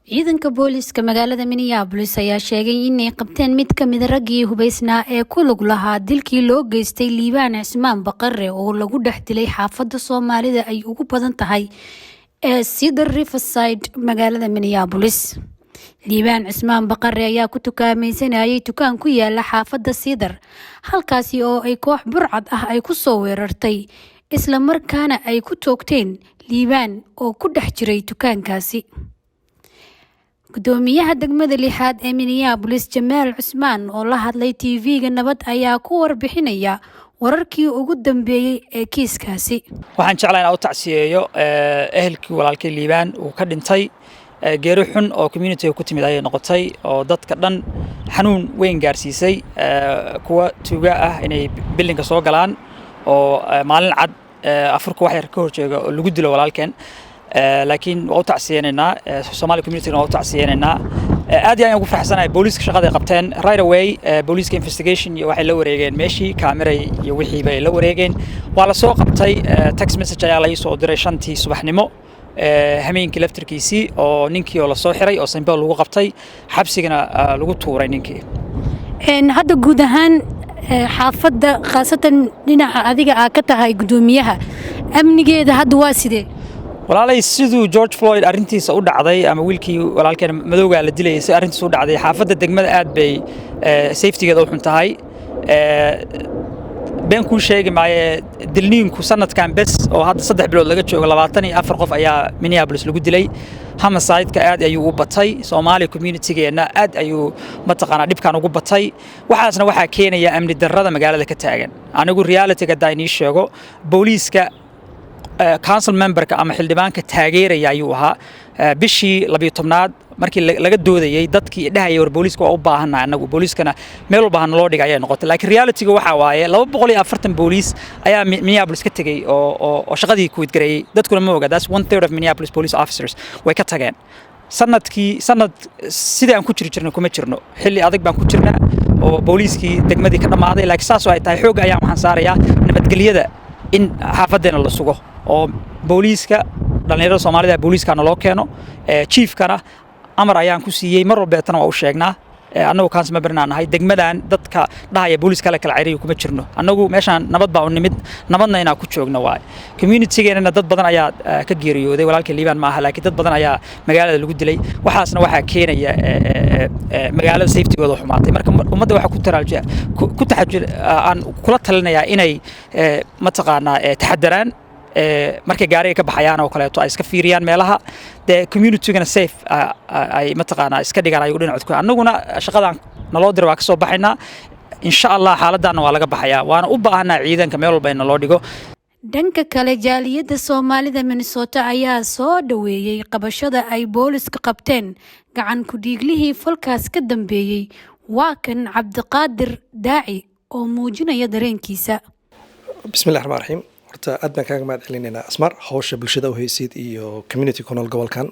ciidanka booliska magaalada Minneapolis ayaa sheegay inay qabteen mid ka mid raggii hubaysnaa ee ku lug lahaa dilkii loo geystay Liibaan Cismaan Baqare oo lagu dhex dilay xaafadda Soomaalida ay ugu badan tahay ee Cedar Riverside magaalada Minneapolis. Liibaan Cismaan Baqare ayaa ku tukaamaysanayay dukaan ku yaala xaafadda Cedar halkaasi oo ay koox burcad ah ay ku soo weerartay isla markaana ay ku toogteen Liibaan oo ku dhex jiray dukaankaasi. gudoomiyaha degmada lixaad ee Minneapolis Jamaal Cusmaan oo la hadlay TV-ga Nabad ayaa ku warbixinaya wararkii ugu dambeeyay ee kiiskaasi. waxaan jeclahay inaan u tacsiyeeyo ehelkii walaalkay Liibaan uu ka dhintay geeri xun oo community ku timid ay noqotay oo dadka dhan xanuun weyn gaarsiisay kuwa tuuga ah inay buildingka soo galaan oo maalin cad afurka wax yar ka horjeega oo lagu dilo walaalkeen laakiin waa u tacsiyeynaa Somali community waa u tacsiyeynaa aad ayaan ugu faraxsanahay booliska shaqada ay qabteen right away booliska investigation iyo waxay la wareegeen meeshii camera iyo wixii bay la wareegeen waa la soo qabtay text message ayaa la soo diray 5tii subaxnimo hameenkii laftirkiisii oo ninkii oo la soo xiray oo Sambal lagu qabtay xabsigana lagu tuuray ninkii hadda guud ahaan xaafadda khaasatan dhinaca adiga ka tahay gudoomiyaha amnigeeda hadda waa sidee walaalay sidoo George Floyd arintiisa u dhacday ama wiilkii walaalkeen madowga la dilay si arintiisa u dhacday xaafadda degmada aad bay safety-geeda u xun tahay been ku sheegay maaye dilniinku sanadkan bes oo hadda 3 bilood laga joogo 24 qof ayaa Minneapolis lagu dilay homicide-ka aad ayuu u batay Somali community-geena aad ayuu mataqaana dhibkan ugu batay waxaasna waxa keenaya amni darrada magaalada ka taagan anigu reality-ga daayni sheego booliska council member-ka ama xildhibaanka taageeraya ayuu ahaa bishii 12aad markii laga doodayay dadkii dhahayay war booliska waa u baahanaa anagu booliskana meel walba han loo dhigay ay noqotay laakiin reality-ga waxa waaye 240 booliis ayaa Minneapolis ka tagay oo shaqadii ku wadgareeyay dadkuna ma oga that's 1/3 of Minneapolis police officers way ka tageen sanad sidaan ku jirno kuma jirno xilli adag baan ku jirnaa oo booliskii degmadii ka dhamaaday laakiin saas oo ay tahay xoog ayaa waxaan saarayaa nabadgelyada in xaafadeena la sugo oo booliska dhalinyarada Soomaalida booliskana loo keeno chiefkana amar ayaan ku siiyay mar walbeetana waa u sheegnaa annagu kaas ma barnaanahay degmadan dadka dhahaya booliska kala cayriyo kuma jirno annagu meeshan nabad baa u nimid nabadna inaan ku joogno waay community-geena dad badan ayaa ka geeriyooday walaalkay Liibaan ma aha laakiin dad badan ayaa magaalada lagu dilay waxaasna waxa keenaya magaalada safety-gooda xumaatay marka ummadda waxa ku taxajir aan kula talinayaa inay mataqaanaa taxadaraan markay gaariga ka baxayaan oo kale ay iska fiiriyaan meelaha community-gana safe ay mataqaana iska dhigaan ay u dhinacodku annaguna shaqadan naloo diray waa ka soo baxaynaa insha Allah xaaladana waa laga baxayaa waana u baahanaa ciidanka meel walba in loo dhigo dhanka kale jaaliyadda Soomaalida Minnesota ayaa soo dhaweeyay qabashada ay booliska qabteen gacan ku dhiiglihii falkaas ka dambeeyay waa kan Cabdiqaadir Daaci oo muujinaya dareenkiisa bismillaahir rahmaanir rahiim aad baan kaaga mahad celinaynaa Asmar hawsha bulshada u haysid iyo community kunool gobolkan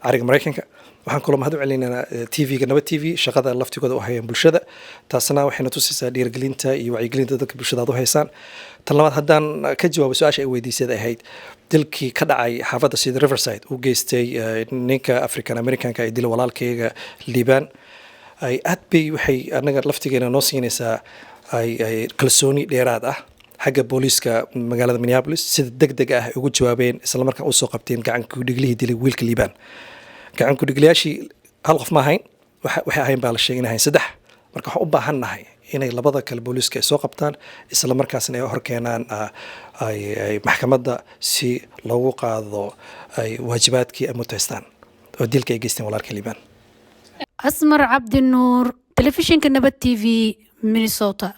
ariga Mareykanka waxaan kula mahad celinaynaa TV-ga Nabad TV shaqada laftigooda u hayaan bulshada taasna waxayna tusaysaa dhiirigelinta iyo wacyigelinta dadka bulshada u haysaan tan labaad haddaan ka jawaabo su'aasha ay weydiisay ahayd dilkii ka dhacay xaafadda Cedar Riverside uu geystay ninka African Americanka ay dilay walaalkayga Liibaan ay aad bay waxay anaga laftigeena noo siinaysaa ay kalsooni dheeraad ah xagga booliska magaalada Minneapolis sida degdeg ah ugu jawaabeen isla markaan u soo qabteen gacan ku dhiglihii dilay wiilka Liibaan gacan ku dhigliyaashii hal qof ma ahayn waxay ahayn baa la sheegay 3 marka waxaan u baahanahay inay labada kale booliska soo qabtaan isla markaasna ay hor keenaan ay maxkamadda si loogu qaado ay waajibaadkii ay mutaystaan oo dilka ay geysteen walaalka Liibaan Asmar Cabdi Nuur telefishinka Nabad TV Minnesota